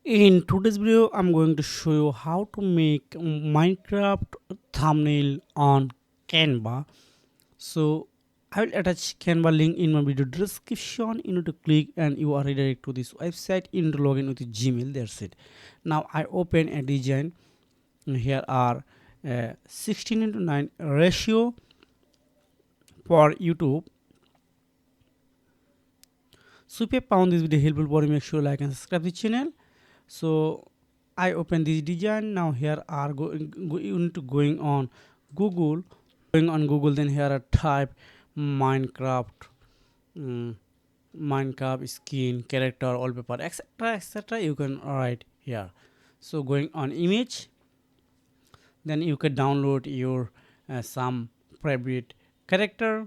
In today's video, I'm going to show you how to make Minecraft thumbnail on Canva. So I will attach Canva link in my video description. You need to click and you are redirected to this website. You need to log in with your Gmail. That's it. Now I open a design. Here are 16 into 9 ratio for YouTube. So if you found this video helpful for you, make sure like and subscribe the channel. So I open this design. Now here are you need to going on Google. Going on Google, then here are type Minecraft, um, Minecraft skin character wallpaper etc etc. You can write here. So going on image, then you can download your some favorite character.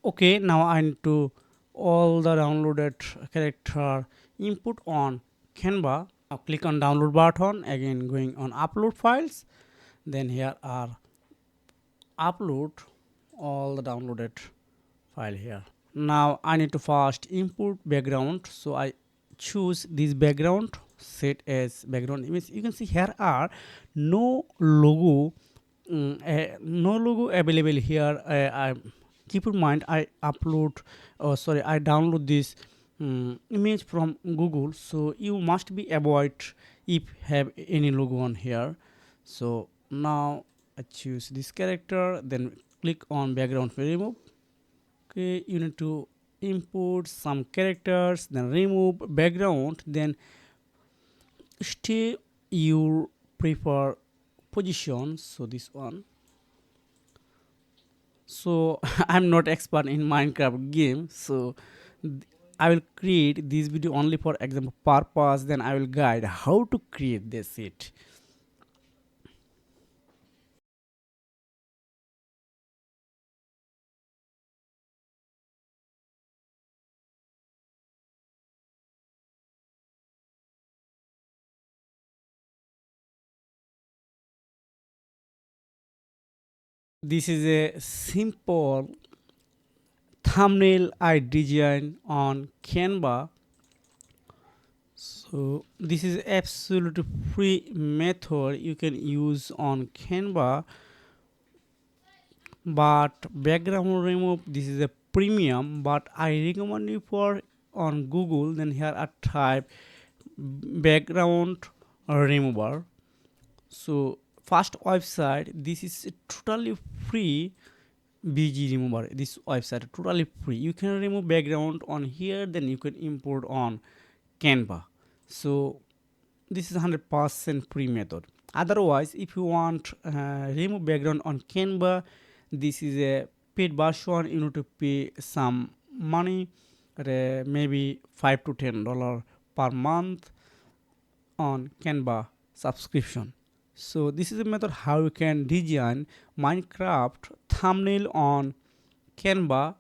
Okay, now I need to all the downloaded character input on Canva. Now click on download button, again going on upload files, then here are upload all the downloaded file here. Now I need to first input background, so I choose this background, set as background image. You can see here are no logo, no logo available here. I keep in mind I upload, I download this image from Google, so you must be avoid if have any logo on here. So now I choose this character, then click on background remove. Okay, you need to input some characters, then remove background, then stay your prefer position. So this one. So I'm not expert in Minecraft game, so I will create this video only for example purpose, then I will guide how to create this it. This is a simple thumbnail I design on Canva. So this is absolutely free method you can use on Canva, but background remove this is a premium, but I recommend you for on Google. Then here I type background remover. So first website, this is totally free. BG remover, this website totally free. You can remove background on here, then you can import on Canva. So this is 100% free method. Otherwise, if you want remove background on Canva, this is a paid version. You need to pay some money, maybe $5 to $10 per month on Canva subscription. So this is a method how you can design Minecraft thumbnail on Canva